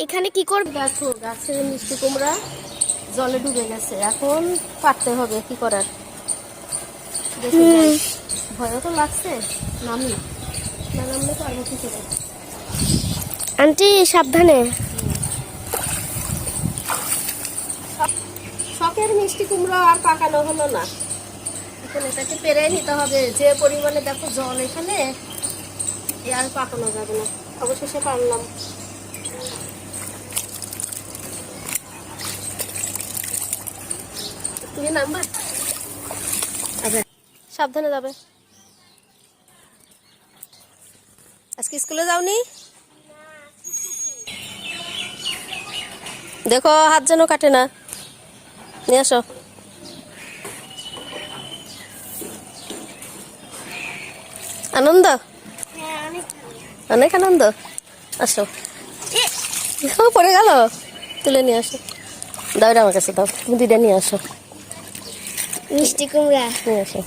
এখানে কি করবে? দেখো গাছের মিষ্টি কুমড়া জলে ডুবে গেছে, এখন পারতে হবে, কি করার। ভয় তো লাগছে, নামি না নামলে পারবো কি করে। আন্টি সাবধানে। শখের মিষ্টি কুমড়া আর পাকানো হলো না, এখন এটাকে পেরে নিতে হবে। যে পরিমাণে দেখো জল এখানে, এ আর পাকানো যাবে না। অবশেষে পারলাম। তুমি নাম্বার সাবধানে যাবে। আজকে স্কুলে যাওনি? দেখো হাত যেন কাটে না। নিয়ে আসো। আনন্দ, অনেক আনন্দ। আসো। পড়ে গেল, তুলে নিয়ে আসো। দাও, এটা আমার কাছে দাও, তুমি দুইটা নিয়ে আসো। মিষ্টি কুমড়া নিয়ে আসো।